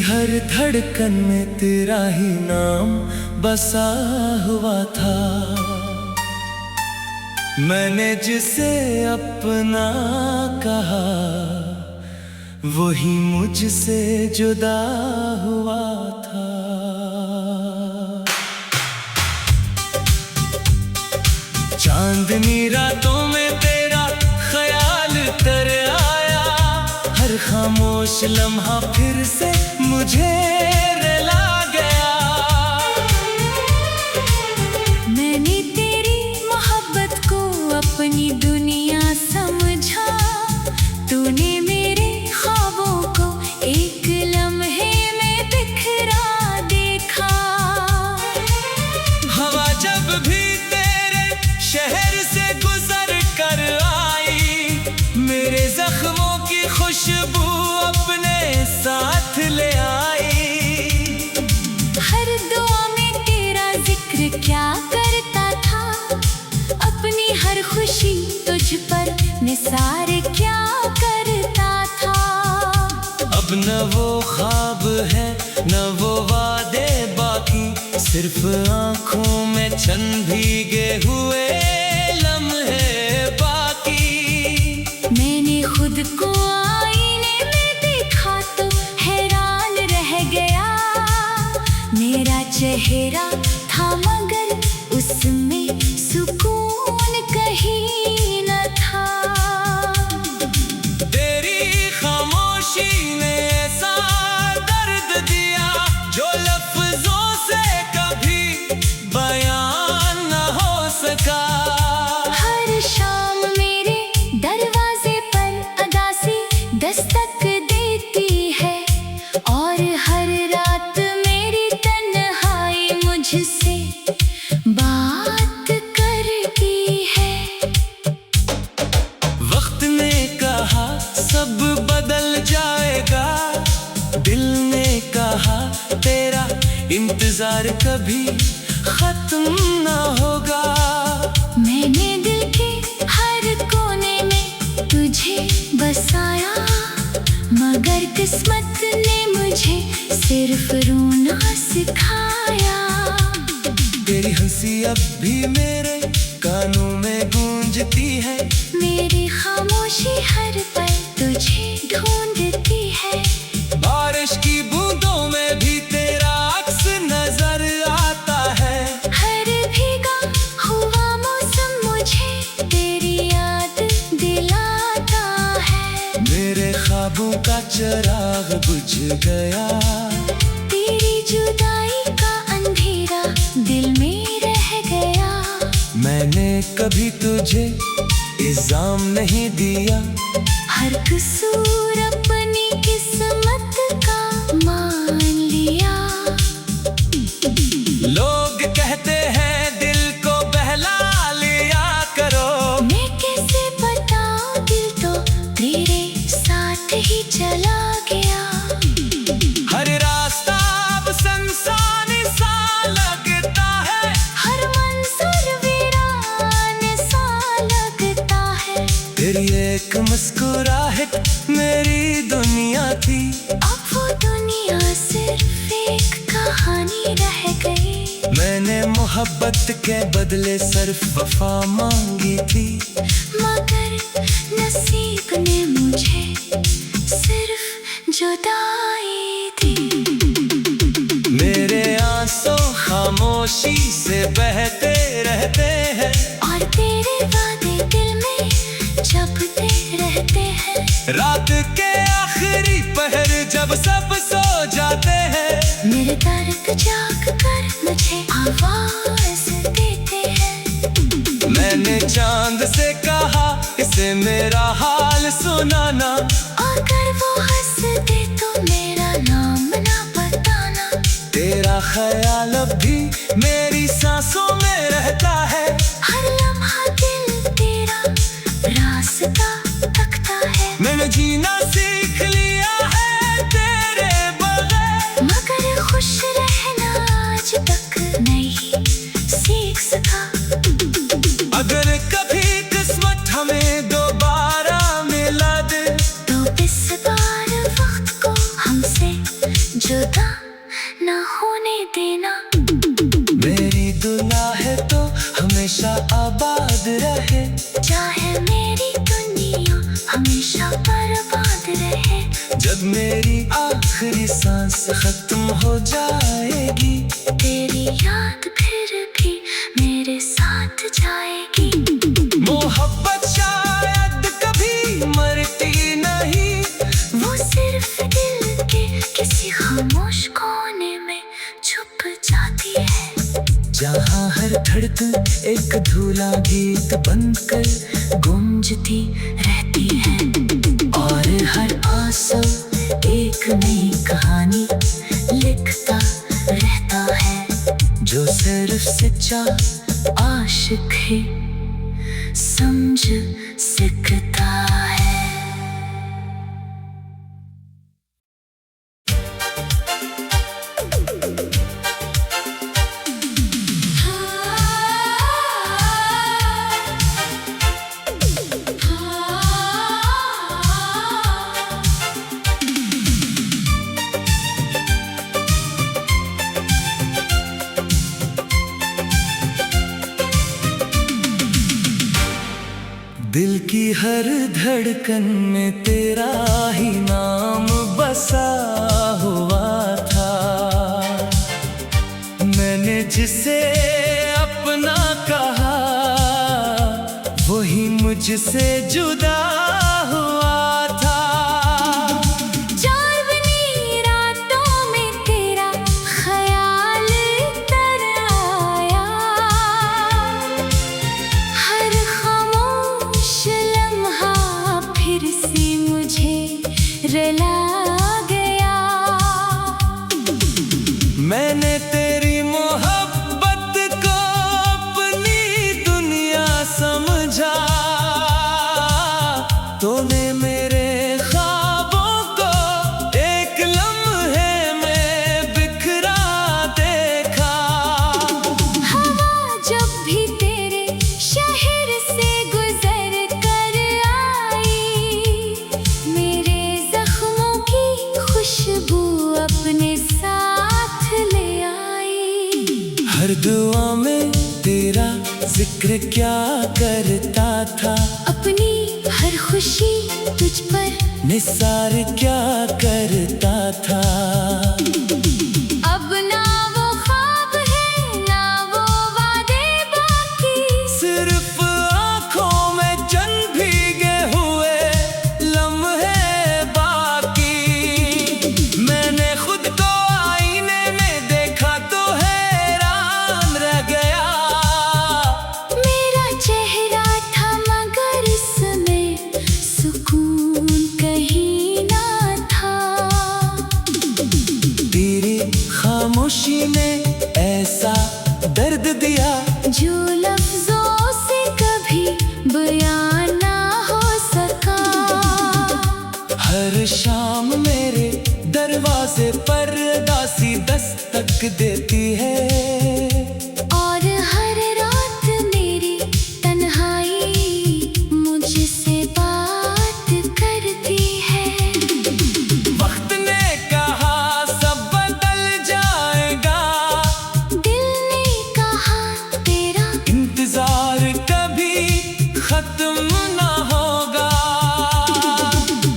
हर धड़कन में तेरा ही नाम बसा हुआ था। मैंने जिसे अपना कहा वही मुझसे जुदा हुआ था। चांदनी रातों में तेरा ख्याल तर आया, हर खामोश लम्हा फिर से मुझे रुला गया। मैंने तेरी मोहब्बत को अपनी दुनिया समझा, तूने मेरे ख्वाबों को एक लम्हे में बिखरा देखा। हवा जब भी तेरे शहर से गुजर कर आई, मेरे जख्मों की खुशबू अपने साथ ले आई। हर दुआ में तेरा जिक्र क्या करता था, अपनी हर खुशी तुझ पर निसार क्या करता था। अब न वो ख्वाब है न वो वादे बाकी, सिर्फ आंखों में चंद भीगे हुए लम्हे बाकी। मैंने खुद को आईने में देखा तो हैरान रह गया, मेरा चेहरा था मगर उसमें सुकून कहीं न था। तेरी खामोशी ने ऐसा दर्द दिया जो लफ्जों से कभी बयान न हो सका। हर शाम मेरे दरवाजे पर अदासी दस्तक देती है, और हर रात मेरी तन्हाई मुझसे बात करती है। वक्त ने कहा सब बदल जाएगा, दिल ने कहा तेरा इंतजार कभी खत्म ना होगा। मैंने दिल के हर कोने में तुझे बसाया, मगर किस्मत ने मुझे सिर्फ रोना सिखाया। तेरी हंसी अब भी मेरे कानों में गूंजती है, मेरी खामोशी हर पल तुझे ढूंढती है। बारिश की बूंदों में भी तेरा अक्स नजर आता है। हर भीगा हुआ मौसम मुझे तेरी याद दिलाता है। मेरे ख्वाबों का चिराग बुझ गया, तेरी जुदाई का अंधेरा दिल में रह गया। मैंने कभी तुझे इल्जाम नहीं दिया, हर कसूर अपनी किस्मत का मान लिया। लोग कहते हैं दिल को बहला लिया करो, मैं कैसे बताऊं दिल तो तेरे साथ ही चला गया। हर रास्ता अब संसानी सा लगता है, हर मंजर वीरान सा लगता है। तेरी एक मुस्कुराहट मेरी दुनिया थी, अब वो दुनिया सिर्फ एक कहानी रह गई। मैंने मोहब्बत के बदले सिर्फ वफा मांगी थी, मगर नसीब ने मुझे सिर्फ जुदाई दी। मेरे आंसू खामोशी से बहते रहते हैं, और तेरे वादे दिल में जपते रहते हैं। रात के आखिरी पहर जब सब सो जाते हैं, मेरे दर्द जाग कर मुझे आवाज देते हैं। मैंने चांद से कहा इसे मेरा हाल सुनाना, अगर वो हंस दे तो मेरा नाम ना बताना। तेरा ख्याल अब भी मेरी सांसों में रहता है, हर लम्हा दिल तेरा रास्ता तकता है। मैंने जीना सीख लिया है तेरे बगैर, मगर खुश रहना आज तक नहीं सीख सका। अगर कभी किस्मत हमें दोबारा मिला दे, तो इस बार वक्त को हमसे हमेशा आबाद रहे। चाहे मेरी दुनिया हमेशा बर्बाद रहे। जब मेरी आखिरी सांस खत्म हो जाएगी, तेरी याद फिर भी मेरे साथ जाएगी। मोहब्बत शायद कभी मरती नहीं, वो सिर्फ दिल के किसी खामोश कोने में छुप जाती है। जहाँ हर धड़कन एक धुला गीत बनकर गूंजती रहती है, और हर आंसू एक नई कहानी लिखता रहता है। जो सिर्फ सच्चा आशिक है समझ सकता है। दिल की हर धड़कन में तेरा ही नाम बसा हुआ था। मैंने जिसे अपना कहा वही मुझसे जुदा हुआ था। चांदनी रातों में तेरा ख्याल तर आया। हर खामोश लम्हा फिर से मुझे रुला गया। मैंने तेरी मोहब्बत को अपनी दुनिया समझा। तूने मेरे ख्वाबों को एक लम्हे में बिखरा देखा। हवा जब भी तेरे शहर से गुजर कर आई, मेरे जख्मों की खुशबू अपने साथ ले आई। हर दुआ में तेरा जिक्र क्या करता था, अपनी हर खुशी तुझ पर निसार क्या करता था। अब ना वो ख्वाब है ना वो वादे बाकी। सिर्फ आँखों में चंद भीगे हुए लम्हे बाकी। मैंने खुद को आईने में देखा तो हैरान रह गया। मेरा चेहरा था मगर इसमें सुकून कहीं ना था। तेरी खामोशी ने ऐसा दर्द दिया जो लफ्जों से कभी बयान ना हो सका। हर शाम मेरे दरवाजे पर दासी दस्तक देती है। और हर रात मेरी तन्हाई मुझसे बात करती है। वक्त ने कहा सब बदल जाएगा, दिल ने कहा तेरा इंतजार कभी खत्म ना होगा।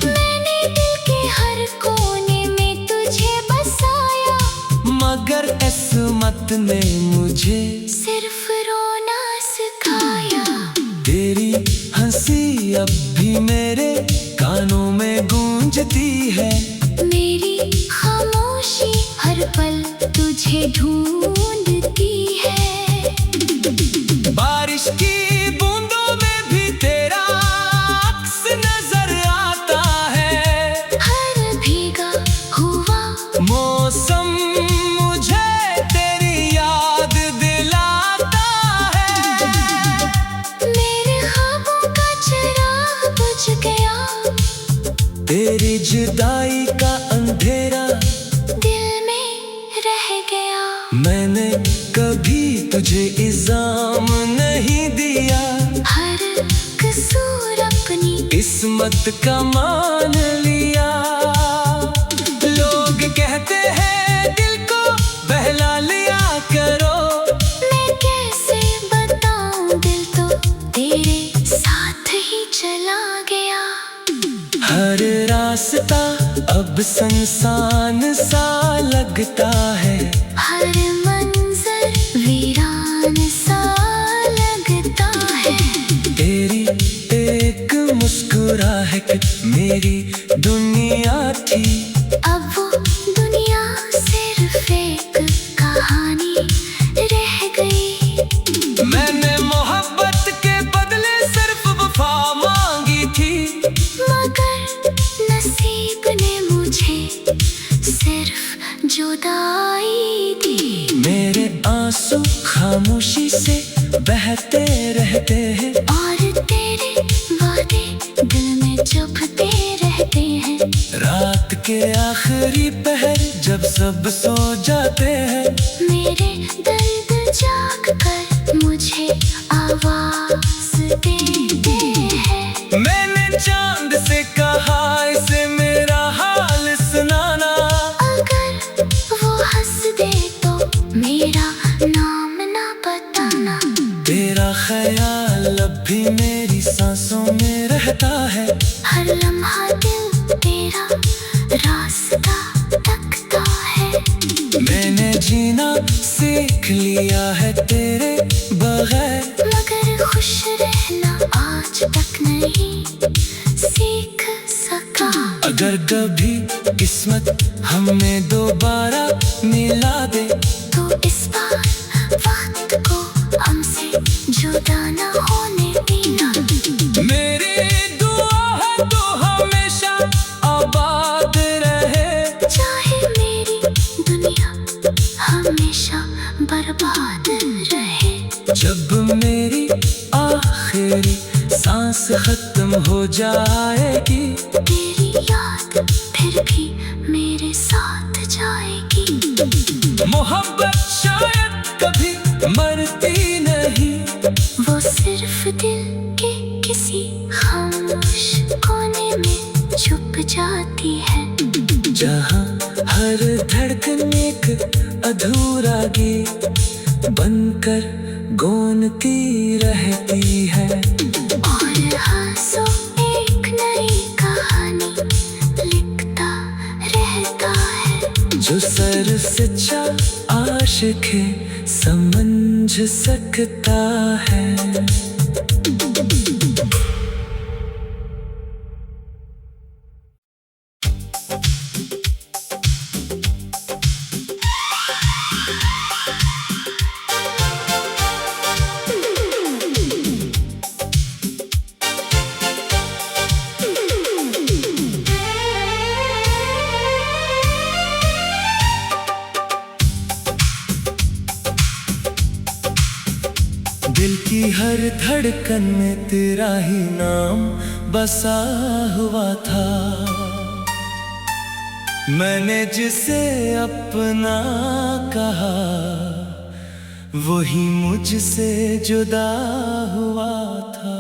मैंने दिल के हर कोने में तुझे बसाया, मगर किस्मत ने मुझे सिर्फ रोना सिखाया। तेरी हंसी अब भी मेरे कानों में गूंजती है। मेरी खामोशी हर पल तुझे ढूंढती है। बारिश की बूंदों में भी तेरा अक्स नजर आता है। हर भीगा हुआ मौसम मुझे तेरी याद दिलाता है। मेरे ख्वाबों का चिराग बुझ गया। तेरी जुदाई का अंधेरा दिल में रह गया। मैंने कभी तुझे इल्जाम नहीं दिया। हर कसूर अपनी किस्मत का मान लिया। लोग कहते हैं दिल को बहला लिया करो। मैं कैसे बताऊं हर रास्ता अब सुनसान सा लगता है, हर मंजर वीरान सा लगता है। तेरी एक मुस्कुराहट मेरी दुनिया थी, अब वो दुनिया सिर्फ एक कहानी रह गई। मैंने मोहब्बत के बदले सिर्फ वफा मांगी थी, मगर नसीब ने मुझे सिर्फ जुदाई दी। मेरे आंसू खामोशी से बहते रहते हैं, और तेरे वादे दिल में चुभते रहते हैं। रात के आखिरी पहर जब सब सो जाते हैं, मेरे दर्द जाग कर मुझे आवाज देते हैं। मैंने चांद से कहा इसे मेरा हाल सुनाना, अगर वो हंस दे तो मेरा नाम ना बताना। तेरा ख्याल अब भी मेरी सांसों में रहता है, हर लम्हा दिल तेरा रास्ता तकता है। मैंने जीना सीख लिया है तेरे बगैर, मगर खुश रहना आज तक नहीं सीख सका। अगर कभी किस्मत हमें दोबारा मिला दे, तो इस बार वक्त को हमसे जुदा न होने देना। मेरी दुआ है तो हमेशा आबाद रहे, चाहे मेरी दुनिया हमेशा बर्बाद रहे। जब मेरी आखिरी सांस खत्म हो जाएगी, तेरी याद फिर भी मेरे साथ जाएगी। मोहब्बत शायद कभी मरती नहीं, वो सिर्फ दिल के किसी खामोश कोने में छुप जाती है। जहाँ हर धड़कन एक अधूरा गीत बनकर गूंजती रहती है, और हंसो एक नई कहानी लिखता रहता है। जो सर सच्चा आशिक है समझ सकता है। दिल की हर धड़कन में तेरा ही नाम बसा हुआ था, मैंने जिसे अपना कहा वही मुझसे जुदा हुआ था।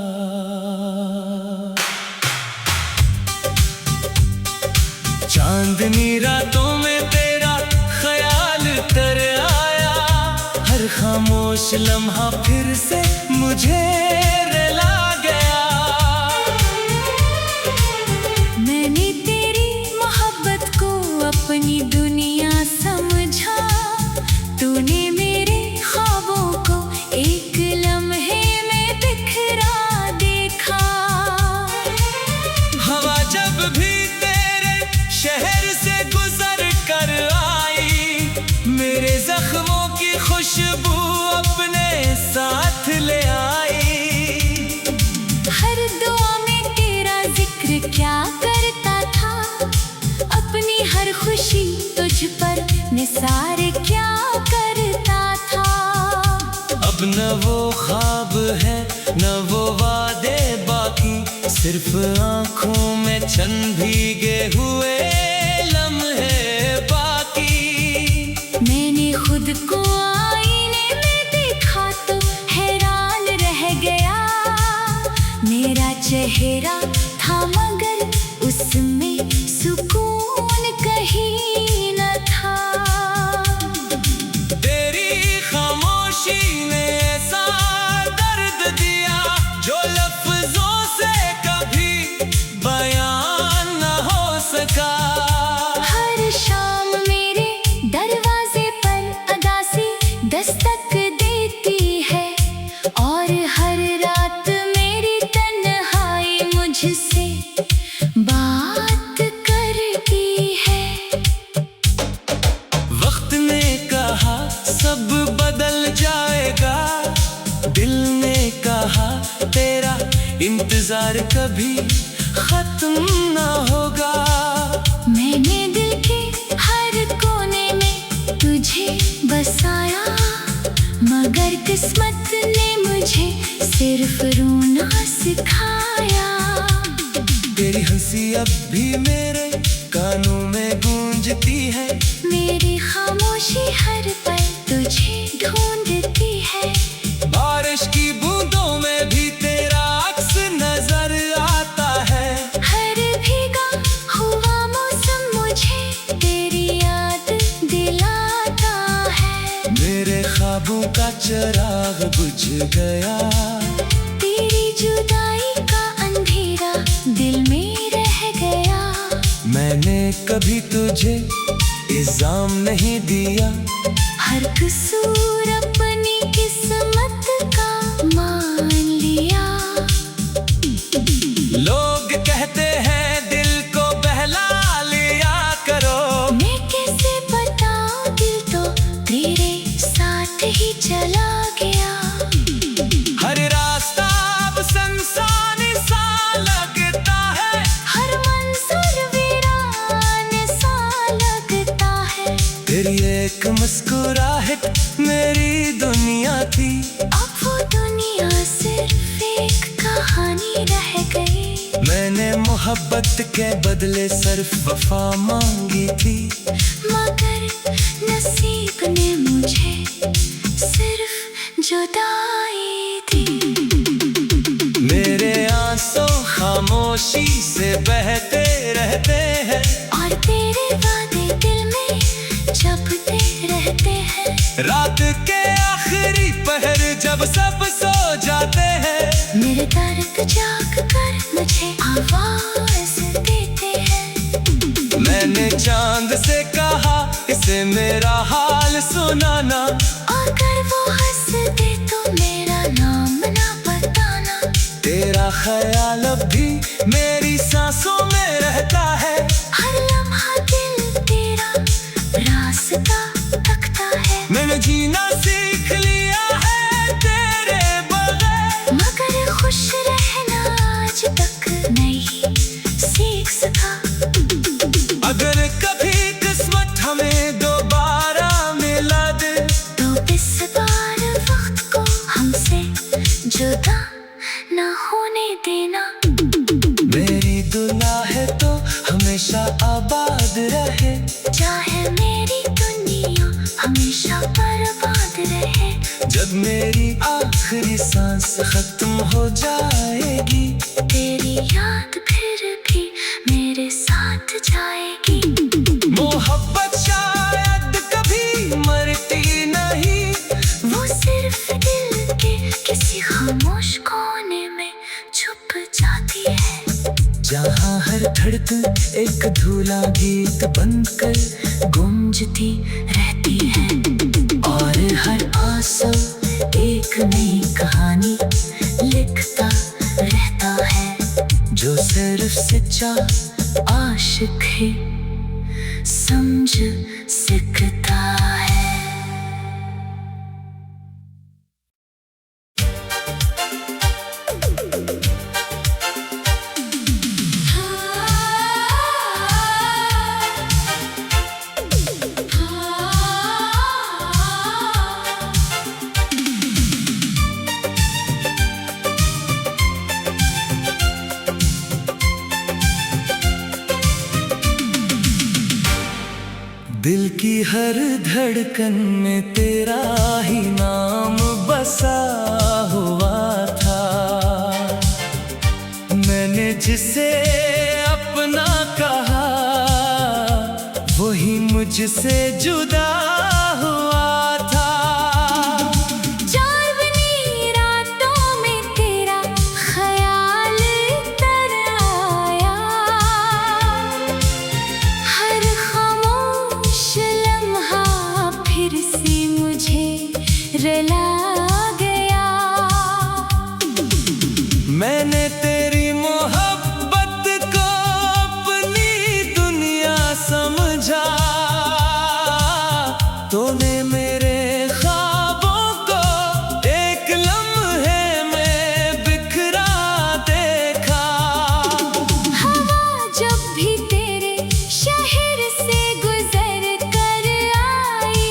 चांदनी रातों में तेरा ख्याल तर आया, हर खामोश लम्हा फिर से मुझे रुला गया। मैंने तेरी मोहब्बत को अपनी दुनिया समझा, तूने मेरे ख्वाबों को एक लम्हे में बिखरा देखा। हवा जब भी तेरे शहर से गुजर कर आई, मेरे जख्मों की खुशबू अपने साथ ले आई। हर दुआ में तेरा जिक्र क्या करता था, अपनी हर खुशी तुझ पर निसार क्या करता था। अब न वो ख्वाब है न वो वादे बाकी, सिर्फ आंखों में चंद भीगे हुए लम्हे बाकी। मैंने खुद को आईने में देखा तो हैरान रह गया, मेरा चेहरा था मगर उसमें सुकून कहीं न था। तेरी खामोशी ने ऐसा दर्द दिया जो लफ्जों से कभी बयान हर रात मेरी तन्हाई मुझसे बात करती है। वक्त ने कहा सब बदल जाएगा, दिल ने कहा तेरा इंतजार कभी खत्म ना होगा। मैंने दिल के हर कोने में तुझे बसाया, मगर किस्मत ने मुझे सिर्फ रोना सिखाया। तेरी हंसी अब भी मेरे कानों में गूंजती है, मेरी खामोशी हर पल तुझे ढूंढती है। बारिश की बूंदों में भी तेरा अक्स नजर आता है। हर भीगा हुआ मौसम मुझे तेरी याद दिलाता है। मेरे ख्वाबों का चिराग बुझ गया, तेरी जुदाई का अंधेरा दिल में रह गया। मैंने कभी तुझे इल्जाम नहीं दिया, हर कसूर अपनी किस्मत का मान लिया। लोग कहते हैं दिल को बहला लिया करो, मैं कैसे बताऊं दिल तो तेरे साथ ही चला गया। हर रास्ता अब संसानी सा लगता है, हर मंजर वीरान सा लगता है। तेरी एक मुस्कुराहट मेरी दुनिया थी, अब वो दुनिया सिर्फ एक कहानी रह गई। मैंने मोहब्बत के बदले सिर्फ वफा मांगी थी, मगर नसीब ने मुझे सिर्फ जुदाई दी। मेरे आंसू खामोशी से बहते रहते हैं, और तेरे वादे दिल में जपते रहते हैं। रात के आखिरी पहर जब सब सो जाते हैं, मेरे दर्द जाग कर मुझे आवाज देते हैं। मैंने चांद से कहा इसे मेरा हाल सुनाना, अगर वो हंस दे तो मेरा नाम ना बताना। तेरा ख्याल अब भी मेरी सांसों में रहता है। हर लम्हा दिल तेरा रास्ता तकता है। मैंने जीना सीख लिया है तेरे बगैर, मगर खुश रहना आज तक नहीं सीख सका। अगर कभी किस्मत हमें दोबारा मिला दे, तो इस बार वक्त को हमसे जुदा ना होने देना। मेरी दुआ है तो हमेशा आबाद रहे, चाहे मेरी दुनिया हमेशा बर्बाद रहे। जब मेरी आखिरी सांस खत्म हो जाएगी, तेरी याद फिर भी मेरे साथ जाएगी। मोहब्बत शायद कभी मरती नहीं, वो सिर्फ दिल के किसी खामोश कोने में छुप जाती है। जहाँ हर धड़कन एक धुला गीत बनकर गूंजती रहती है, और हर आंसू एक नई कहानी लिखता रहता है, जो सिर्फ सच्चा आशिक ही समझ सकता है। दिल की हर धड़कन में तेरा ही नाम बसा हुआ था। मैंने जिसे अपना कहा वही मुझसे जुदा हुआ था। चांदनी रातों में तेरा ख्याल तर आया, हर खामोश लम्हा फिर से मुझे रुला गया। मैंने तेरी मोहब्बत को अपनी दुनिया समझा, तूने मेरे ख्वाबों को एक लम्हे में बिखरा देखा। हवा जब भी तेरे शहर से गुजर कर आई,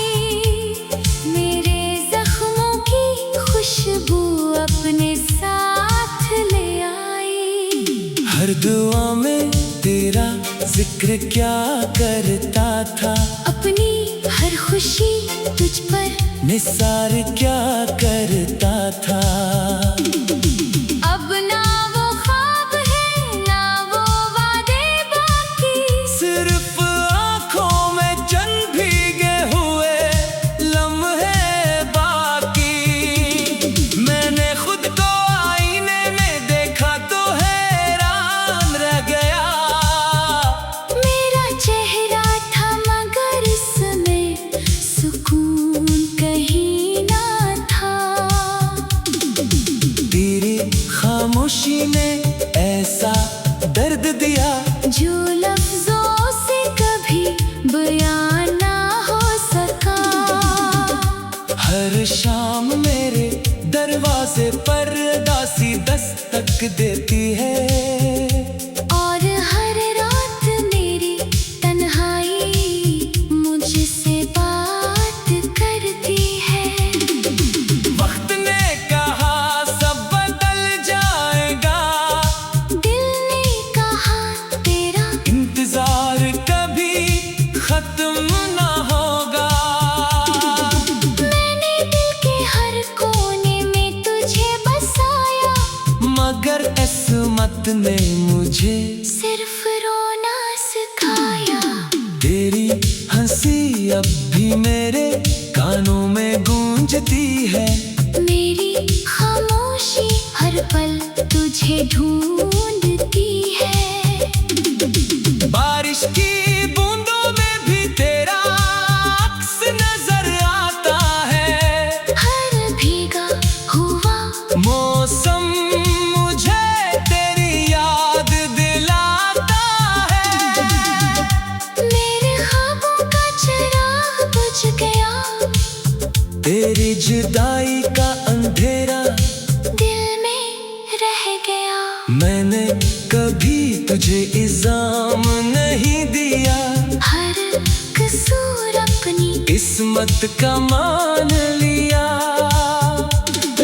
मेरे जख्मों की खुशबू अपने साथ ले आई। हर दुआ में तेरा जिक्र क्या करता था, अपनी हर खुशी तुझ पर निसार क्या करता था। अब ना वो ख्वाब है ना वो वादे बाकी, सिर्फ आँखों में चंद भीगे हुए लम्हे बाकी। मैंने खुद को आईने में देखा तो हैरान रह गया। मेरा चेहरा था मगर इसमें सुकून कहीं ना था। तेरी खामोशी ने ऐसा दर्द दिया जो लफ्जों से कभी बयान ना हो सका। हर शाम मेरे दरवाजे पर दासी दस्तक देती है, और हर रात मेरी तन्हाई मुझसे बात करती है। वक्त ने कहा सब बदल जाएगा, दिल ने कहा तेरा इंतजार कभी खत्म ना होगा। मैंने दिल के हर कोने में तुझे बसाया, मगर किस्मत ने मुझे सिर्फ रोना सिखाया। तेरी हंसी अब भी मेरे कानों में गूंजती है, मेरी खामोशी हर पल तुझे ढूंढती है। बारिश की बूंदों में भी तेरा अक्स नजर आता है। हर भीगा हुआ मौसम मुझे तेरी याद दिलाता है। मेरे ख्वाबों का चिराग बुझ गया, तेरी जुदाई का अंधेरा दिल में रह गया। मैंने कभी तुझे इल्जाम नहीं दिया, हर कसूर अपनी किस्मत का मान लिया।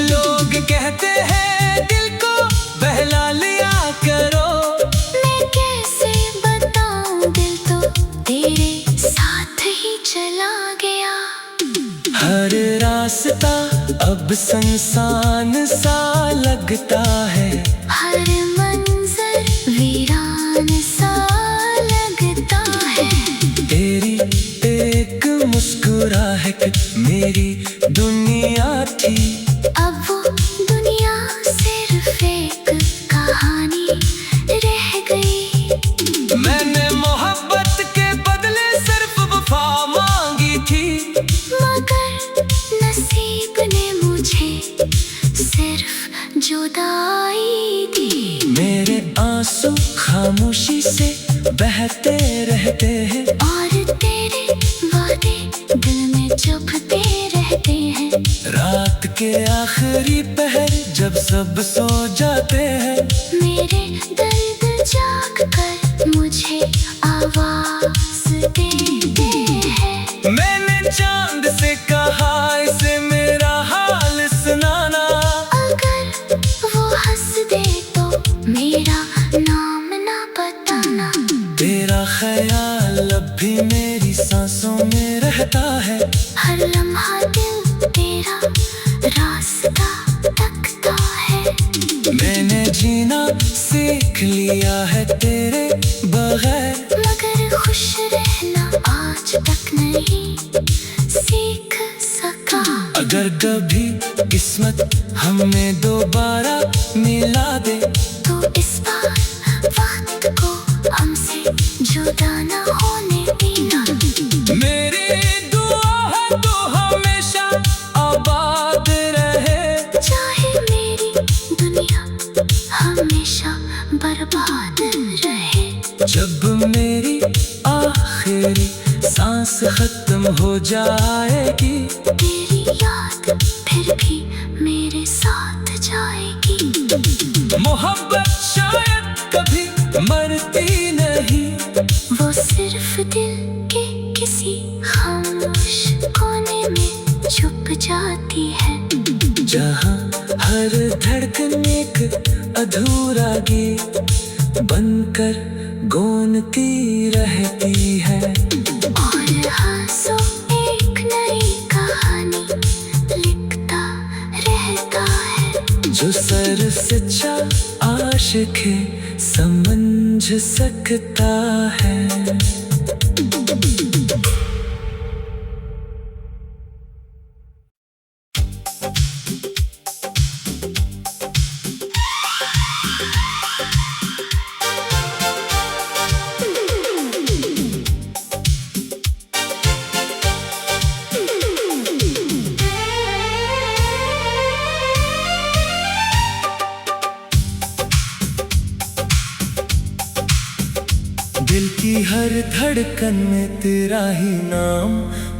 लोग कहते हैं दिल को बहला लिया करो, मैं कैसे बताऊं दिल तो तेरे साथ ही चला गया। हर रास्ता अब सुनसान सा लगता है, हर मंजर वीरान सा लगता है। तेरी एक मुस्कुराहट मेरी दुनिया थी, अब वो दुनिया सिर्फ एक कहानी रह गई। मैंने मोहब्बत के बदले सिर्फ वफा मांगी थी, मगर नसीब ने मुझे सिर्फ जुदाई दी। मेरे आंसू खामोशी से बहते रहते हैं, और तेरे वादे दिल में चुभते रहते हैं। रात के आखिरी पहर जब सब सो जाते हैं, मेरे दर्द जाग कर मुझे आवाज देते हैं। मैंने चांद से कहा इसे मेरा हाल सुनाना, अगर वो हंस दे तो मेरा नाम ना बताना। तेरा ख्याल अब भी मेरी सांसों में रहता है, हर लम्हा दिल तेरा रास्ता तकता है। मैंने जीना सीख लिया है तेरे बगैर, मगर खुश रहना आज तक नहीं सीख सका। अगर कभी किस्मत हमें दोबारा मिला दे, तो इस बार वक्त को हमसे जुदा न होने देना। मेरी दुआ है तो हमेशा आबाद रहे, चाहे मेरी दुनिया बर्बाद रहे। जब मेरी आखिरी सांस खत्म हो जाएगी, तेरी याद फिर भी मेरे साथ जाएगी। मोहब्बत शायद कभी मरती नहीं, वो सिर्फ दिल के किसी खामोश कोने में छुप जाती है। जहाँ हर धड़कन एक अधूरा गीत बनकर गूंजती रहती है। और हंसो एक नई कहानी लिखता रहता है। जो सर सच्चा आशिक है समझ सकता है। दिल की हर धड़कन में तेरा ही नाम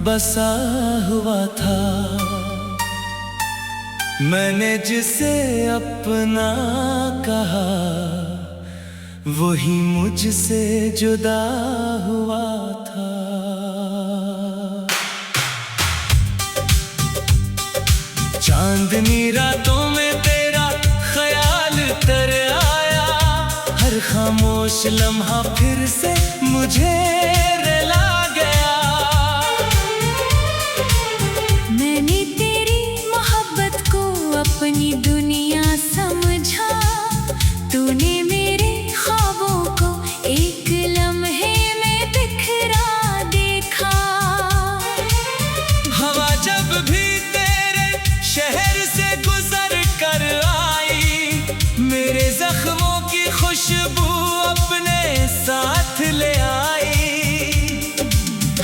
बसा हुआ था। मैंने जिसे अपना कहा वही मुझसे जुदा हुआ था। चांदनी रातों में तेरा ख्याल तर आया, हर खामोश लम्हा फिर से मुझे रुला गया। मैंने तेरी मोहब्बत को अपनी दुनिया समझा। तूने मेरे ख्वाबों को एक लम्हे में बिखरा देखा। हवा जब भी तेरे शहर से गुजर कर आई, मेरे जख्मों की खुशबू अपने साथ ले आई।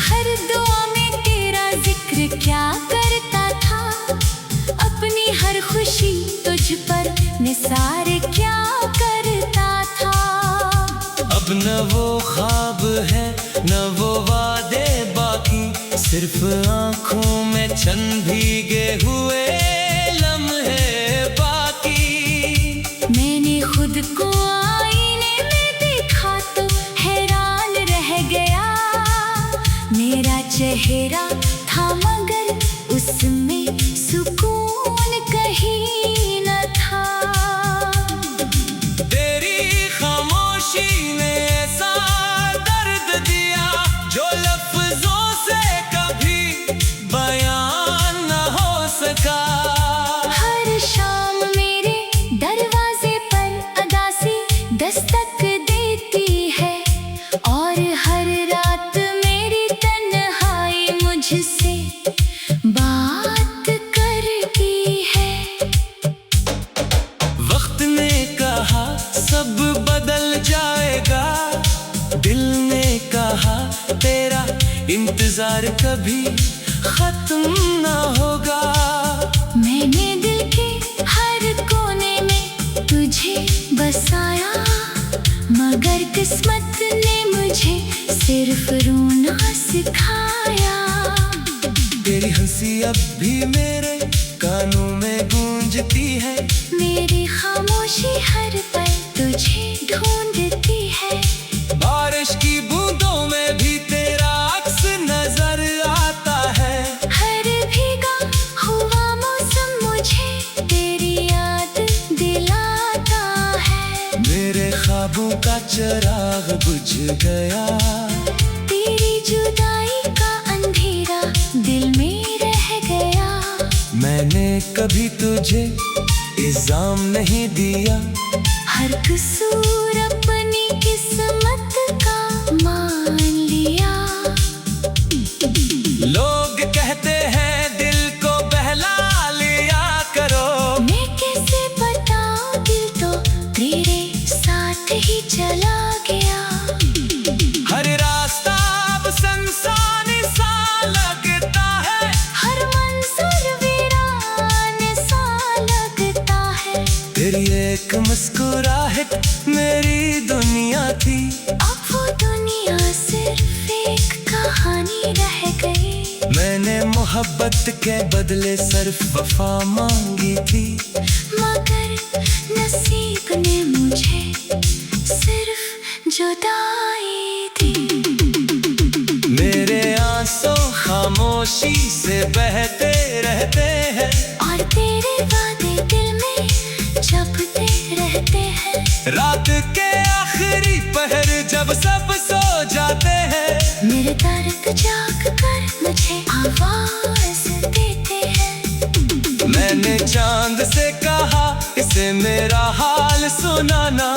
हर दुआ में तेरा जिक्र क्या करता था, अपनी हर खुशी तुझ पर निसार क्या करता था। अब न वो ख्वाब है न वो वादे बाकी, सिर्फ आंखों में चंद भीगे हुए लम्हे बाकी। मैंने खुद को आईने में देखा तो हैरान रह गया। मेरा चेहरा था मगर उसमें सुकून कहीं न था। तेरी खामोशी ने ऐसा दर्द दिया जो लफ्जों से कभी बयान न हो सका। हर शाम मेरे दरवाजे पर अदासी दस्तक देती है, और हर रात मेरी तन्हाई मुझसे बात करती है। वक्त ने कहा सब बदल जाएगा, दिल ने कहा तेरा इंतजार कभी खत्म न होगा। मैंने दिल के हर कोने में तुझे बसाया, मगर किस्मत ने मुझे सिर्फ रोना सिखाया। तेरी हंसी अब भी मेरे कानों में गूंजती है, मेरी खामोशी हर पल तुझे ढूंढती है। बारिश की बूंदों में भी तेरा अक्स नजर आता है। हर भीगा हुआ मौसम मुझे तेरी याद दिलाता है। मेरे ख्वाबों का चिराग बुझ गया, तेरी जुदाई का अंधेरा दिल में रह गया। मैंने कभी तुझे इल्जाम नहीं दिया, हर कसूर अपनी किस्मत का मान लिया। लोग कहते हैं दिल को बहला लिया करो, मैं कैसे बताऊं दिल तो तेरे साथ ही चला गया। हर रास्ता अब संसानी सा लगता है, हर मंजर वीरान सा लगता है। तेरी एक मुस्कुराहट मेरी दुनिया थी। अब वो दुनिया सिर्फ एक कहानी रह गई। मैंने मोहब्बत के बदले सिर्फ वफा मांगी थी, मगर नसीब ने मुझे सिर्फ जुदाई दी। मेरे आंसू खामोशी से बहते रहते हैं, और तेरे वादे दिल में जपते रहते हैं। रात के आखिरी पहर जब सब सो जाते हैं, मेरे दर्द जाग कर मुझे आवाज देते हैं। मैंने चांद से कहा इसे मेरा हाल सुनाना,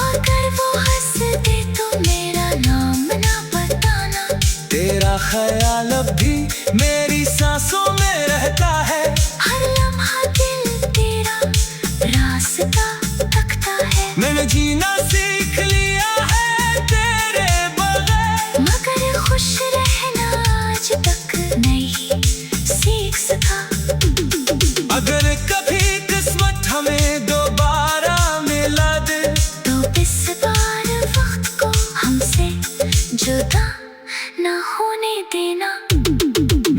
अगर वो हंस दे तो मेरा नाम ना बताना। तेरा ख्याल अब भी मेरी सांसों में रहता है। हर लम्हा दिल तेरा रास्ता तकता है। मैंने जीना सीख लिया है तेरे बगैर, मगर खुश रहना आज तक नहीं सीख सका। अगर कभी किस्मत हमें दोबारा मिला दे, तो इस बार वक्त को हमसे जुदा ना होने देना।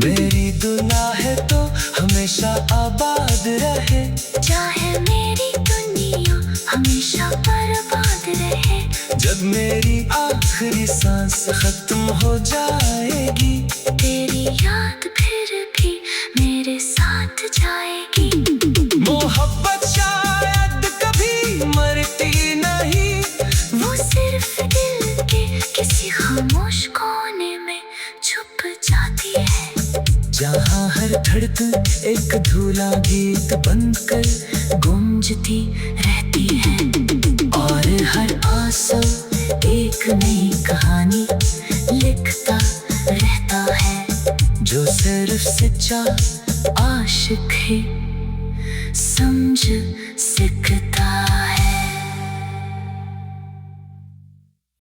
मेरी दुआ है तो हमेशा आबाद रहे, चाहे मेरी दुनिया हमेशा बर्बाद रहे। जब मेरी आखिरी सांस खत्म हो जाएगी, तेरी याद फिर भी मेरे साथ जाएगी। मोहब्बत शायद कभी मरती नहीं, वो सिर्फ दिल के किसी खामोश कोने में छुप जाती है। जहाँ हर धड़कन एक धुला गीत बनकर गूंजती रहती है, और हर आंसू एक नई कहानी लिखता रहता है, जो सिर्फ सच्चा